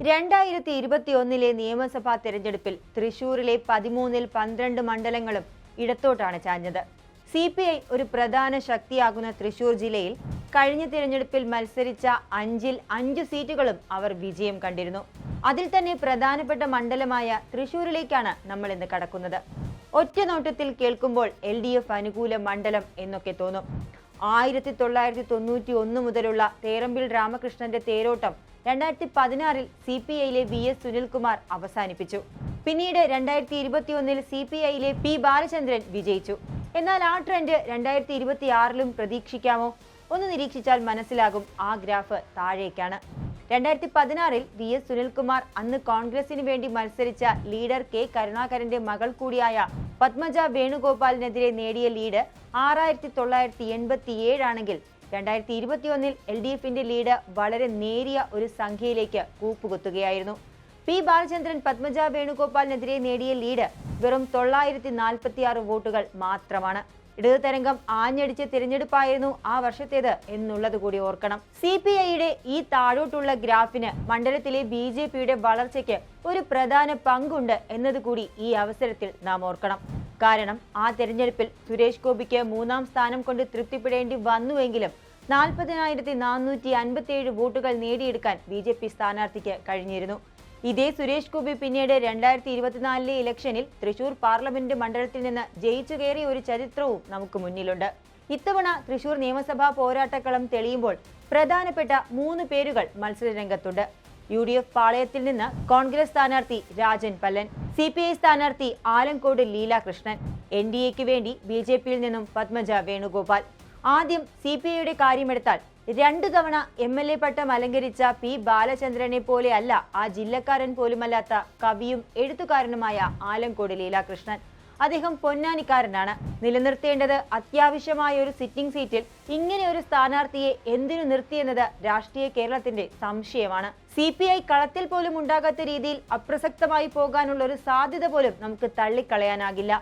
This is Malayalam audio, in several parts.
2021 നിയമസഭാ തെരഞ്ഞെടുപ്പിൽ തൃശൂരിലെ 13-ൽ 12 മണ്ഡലങ്ങളും ഇടത്തോട്ടാണ് ചാഞ്ഞത്. CPI ഒരു പ്രധാന ശക്തിയാകുന്ന തൃശൂർ ജില്ലയിൽ കഴിഞ്ഞ തിരഞ്ഞെടുപ്പിൽ മത്സരിച്ച 5-ൽ 5 സീറ്റുകളും അവർ വിജയം കണ്ടിരുന്നു. അതിൽ തന്നെ പ്രധാനപ്പെട്ട മണ്ഡലമായ തൃശൂരിലേക്കാണ് നമ്മൾ ഇന്ന് കടക്കുന്നത്. ഒറ്റ നോട്ടത്തിൽ കേൾക്കുമ്പോൾ LDF അനുകൂല മണ്ഡലം എന്നൊക്കെ തോന്നും. 1991 മുതലുള്ള തേറമ്പിൽ രാമകൃഷ്ണന്റെ തേരോട്ടം 2016-ൽ CPIയിലെ VS സുനിൽകുമാർ അവസാനിപ്പിച്ചു. പിന്നീട് 2021-ൽ CPIയിലെ P ബാലചന്ദ്രൻ വിജയിച്ചു. എന്നാൽ ആ ട്രെൻഡ് 2026-ലും പ്രതീക്ഷിക്കാമോ? ഒന്ന് നിരീക്ഷിച്ചാൽ മനസ്സിലാകും ആ ഗ്രാഫ് താഴേക്കാണ്. 2016-ൽ VS സുനിൽകുമാർ അന്ന് കോൺഗ്രസിന് വേണ്ടി മത്സരിച്ച ലീഡർ K കരുണാകരന്റെ മകൾ കൂടിയായ പത്മജ വേണുഗോപാലിനെതിരെ നേടിയ ലീഡ് 6987 ആണെങ്കിൽ 2021-ൽ LDFന്റെ ലീഡ് വളരെ നേരിയ ഒരു സംഖ്യയിലേക്ക് കൂപ്പുകുത്തുകയായിരുന്നു. P ബാലചന്ദ്രൻ പത്മജ വേണുഗോപാലിനെതിരെ നേടിയ ലീഡ് വെറും 946 വോട്ടുകൾ മാത്രമാണ്. ഇടതുതരംഗം ആഞ്ഞടിച്ച തിരഞ്ഞെടുപ്പായിരുന്നു ആ വർഷത്തേത് എന്നുള്ളത് കൂടി ഓർക്കണം. CPIയുടെ ഈ താഴോട്ടുള്ള ഗ്രാഫിന് മണ്ഡലത്തിലെ BJPയുടെ വളർച്ചയ്ക്ക് ഒരു പ്രധാന പങ്കുണ്ട് എന്നതുകൂടി ഈ അവസരത്തിൽ നാം ഓർക്കണം. കാരണം ആ തെരഞ്ഞെടുപ്പിൽ സുരേഷ് ഗോപിക്ക് 3-ാം സ്ഥാനം കൊണ്ട് തൃപ്തിപ്പെടേണ്ടി വന്നുവെങ്കിലും 40,457 വോട്ടുകൾ നേടിയെടുക്കാൻ BJP സ്ഥാനാർത്ഥിക്ക് കഴിഞ്ഞിരുന്നു. ഇതേ സുരേഷ് ഗോപി പിന്നീട് 2024-ലെ ഇലക്ഷനിൽ തൃശൂർ പാർലമെന്റ് മണ്ഡലത്തിൽ നിന്ന് ജയിച്ചു കയറിയ ഒരു ചരിത്രവും നമുക്ക് മുന്നിലുണ്ട്. ഇത്തവണ തൃശൂർ നിയമസഭാ പോരാട്ടക്കളം തെളിയുമ്പോൾ പ്രധാനപ്പെട്ട 3 പേരുകൾ മത്സരരംഗത്തുണ്ട്. UDF പാളയത്തിൽ നിന്ന് കോൺഗ്രസ് സ്ഥാനാർത്ഥി രാജൻ പല്ലൻ, CPI സ്ഥാനാർത്ഥി ആലങ്കോട് ലീലാകൃഷ്ണൻ, NDAക്ക് വേണ്ടി BJPയിൽ നിന്നും പത്മജ വേണുഗോപാൽ. ആദ്യം CPIയുടെ കാര്യമെടുത്താൽ 2 തവണ MLA പട്ടം അലങ്കരിച്ച P ബാലചന്ദ്രനെ പോലെ അല്ല ആ ജില്ലക്കാരൻ പോലുമല്ലാത്ത കവിയും എഴുത്തുകാരനുമായ ആലങ്കോട് ലീലാകൃഷ്ണൻ. അദ്ദേഹം പൊന്നാനിക്കാരനാണ്. നിലനിർത്തേണ്ടത് അത്യാവശ്യമായ ഒരു സിറ്റിംഗ് സീറ്റിൽ ഇങ്ങനെ ഒരു സ്ഥാനാർത്ഥിയെ എന്തിനു നിർത്തിയെന്നത് രാഷ്ട്രീയ കേരളത്തിന്റെ സംശയമാണ്. CPI കളത്തിൽ പോലും ഉണ്ടാകാത്ത രീതിയിൽ അപ്രസക്തമായി പോകാനുള്ള ഒരു സാധ്യത പോലും നമുക്ക് തള്ളിക്കളയാനാകില്ല.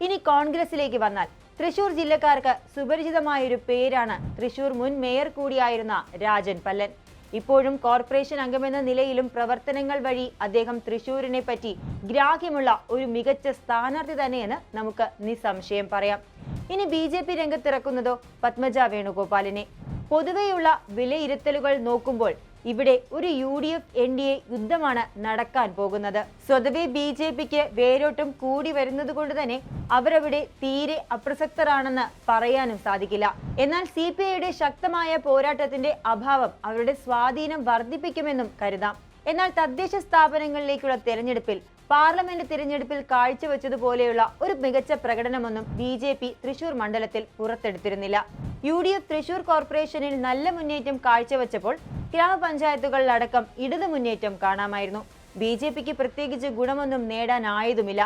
ഇനി കോൺഗ്രസിലേക്ക് വന്നാൽ തൃശൂർ ജില്ലക്കാർക്ക് സുപരിചിതമായൊരു പേരാണ് തൃശൂർ മുൻ മേയർ കൂടിയായിരുന്ന രാജൻ പല്ലൻ. ഇപ്പോഴും കോർപ്പറേഷൻ അംഗമെന്ന നിലയിലും പ്രവർത്തനങ്ങൾ വഴി അദ്ദേഹം തൃശൂരിനെ പറ്റി ഗ്രാഹ്യമുള്ള ഒരു മികച്ച സ്ഥാനാർത്ഥി തന്നെയെന്ന് നമുക്ക് നിസ്സംശയം പറയാം. ഇനി BJP രംഗത്തിറക്കുന്നതോ പത്മജ വേണുഗോപാലിനെ. പൊതുവെയുള്ള വിലയിരുത്തലുകൾ നോക്കുമ്പോൾ ഇവിടെ ഒരു UDF NDA യുദ്ധമാണ് നടക്കാൻ പോകുന്നത്. സ്വതവേ BJPക്ക് വേരോട്ടം കൂടി വരുന്നത് കൊണ്ട് തന്നെ അവരവിടെ തീരെ അപ്രസക്തരാണെന്ന് പറയാനും സാധിക്കില്ല. എന്നാൽ CPIയുടെ ശക്തമായ പോരാട്ടത്തിന്റെ അഭാവം അവരുടെ സ്വാധീനം വർദ്ധിപ്പിക്കുമെന്നും കരുതാം. എന്നാൽ തദ്ദേശ സ്ഥാപനങ്ങളിലേക്കുള്ള തെരഞ്ഞെടുപ്പിൽ പാർലമെന്റ് തിരഞ്ഞെടുപ്പിൽ കാഴ്ചവെച്ചതുപോലെയുള്ള ഒരു മികച്ച പ്രകടനമൊന്നും BJP തൃശൂർ മണ്ഡലത്തിൽ പുറത്തെടുത്തിരുന്നില്ല. UDF തൃശൂർ കോർപ്പറേഷനിൽ നല്ല മുന്നേറ്റം കാഴ്ചവെച്ചപ്പോൾ ഗ്രാമപഞ്ചായത്തുകളിലടക്കം ഇടതു മുന്നേറ്റം കാണാമായിരുന്നു. BJPക്ക് പ്രത്യേകിച്ച് ഗുണമൊന്നും നേടാനായതുമില്ല.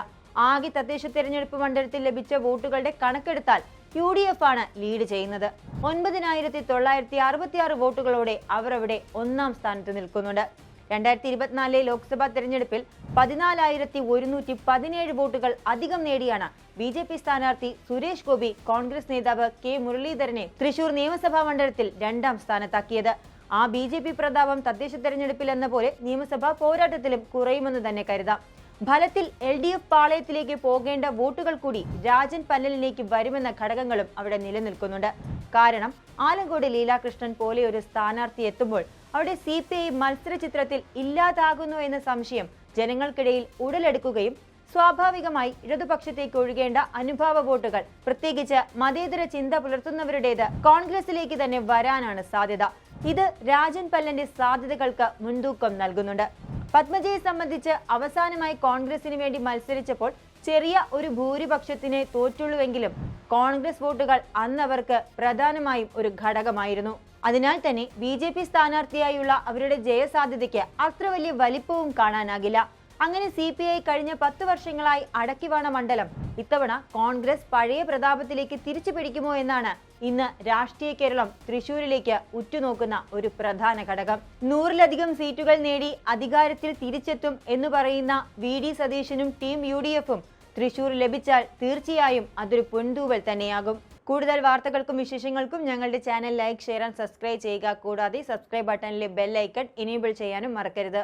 ആകെ തദ്ദേശ തെരഞ്ഞെടുപ്പ് മണ്ഡലത്തിൽ ലഭിച്ച വോട്ടുകളുടെ കണക്കെടുത്താൽ UDF ആണ് ലീഡ് ചെയ്യുന്നത്. 9,966 വോട്ടുകളോടെ അവർ അവിടെ 1-ാം സ്ഥാനത്ത് നിൽക്കുന്നുണ്ട്. 2024-ലെ ലോക്സഭാ തെരഞ്ഞെടുപ്പിൽ 14,117 വോട്ടുകൾ അധികം നേടിയാണ് BJP സ്ഥാനാർത്ഥി സുരേഷ് ഗോപി കോൺഗ്രസ് നേതാവ് K മുരളീധരനെ തൃശൂർ നിയമസഭാ മണ്ഡലത്തിൽ 2-ാം സ്ഥാനത്താക്കിയത്. ആ BJP പ്രതാപം തദ്ദേശ തെരഞ്ഞെടുപ്പിൽ എന്ന പോലെ നിയമസഭാ പോരാട്ടത്തിലും കുറയുമെന്ന് തന്നെ കരുതാം. ഫലത്തിൽ LDF പാളയത്തിലേക്ക് പോകേണ്ട വോട്ടുകൾ കൂടി രാജൻ പല്ലലിലേക്ക് വരുമെന്ന ഘടകങ്ങളും അവിടെ നിലനിൽക്കുന്നുണ്ട്. കാരണം ആലങ്കോട് ലീലാകൃഷ്ണൻ പോലെ ഒരു സ്ഥാനാർത്ഥി എത്തുമ്പോൾ അവിടെ CPI മത്സര ചിത്രത്തിൽ ഇല്ലാതാകുന്നു എന്ന സംശയം ജനങ്ങൾക്കിടയിൽ ഉടലെടുക്കുകയും സ്വാഭാവികമായി ഇടതുപക്ഷത്തേക്ക് ഒഴുകേണ്ട അനുഭാവ വോട്ടുകൾ, പ്രത്യേകിച്ച് മതേതര ചിന്ത പുലർത്തുന്നവരുടേത് കോൺഗ്രസിലേക്ക് തന്നെ വരാനാണ് സാധ്യത. ഇത് രാജൻ പല്ലന്റെ സാധ്യതകൾക്ക് മുൻതൂക്കം നൽകുന്നുണ്ട്. പത്മജയെ സംബന്ധിച്ച് അവസാനമായി കോൺഗ്രസിന് വേണ്ടി മത്സരിച്ചപ്പോൾ ചെറിയ ഒരു ഭൂരിപക്ഷത്തിനെ തോറ്റുള്ളൂവെങ്കിലും കോൺഗ്രസ് വോട്ടുകൾ അന്നവർക്ക് പ്രധാനമായും ഒരു ഘടകമായിരുന്നു. അതിനാൽ തന്നെ BJP സ്ഥാനാർത്ഥിയായുള്ള അവരുടെ ജയസാധ്യതയ്ക്ക് അത്ര വലിയ വലിപ്പവും കാണാനാകില്ല. അങ്ങനെ CPI കഴിഞ്ഞ 10 വർഷങ്ങളായി അടക്കിവാണ മണ്ഡലം ഇത്തവണ കോൺഗ്രസ് പഴയ പ്രതാപത്തിലേക്ക് തിരിച്ചു പിടിക്കുമോ എന്നാണ് ഇന്ന് രാഷ്ട്രീയ കേരളം തൃശൂരിലേക്ക് ഉറ്റുനോക്കുന്ന ഒരു പ്രധാന ഘടകം. 100-ലധികം സീറ്റുകൾ നേടി അധികാരത്തിൽ തിരിച്ചെത്തും എന്ന് പറയുന്ന VD സതീശനും ടീം UDFും തൃശൂർ ലഭിച്ചാൽ തീർച്ചയായും അതൊരു പൊൻതൂവൽ തന്നെയാകും. കൂടുതൽ വാർത്തകൾക്കും വിശേഷങ്ങൾക്കും ഞങ്ങളുടെ channel like, share and subscribe ചെയ്യുക. കൂടാതെ സബ്സ്ക്രൈബ് ബട്ടണിലെ ബെൽ ഐക്കൺ എനേബിൾ ചെയ്യാനും മറക്കരുത്.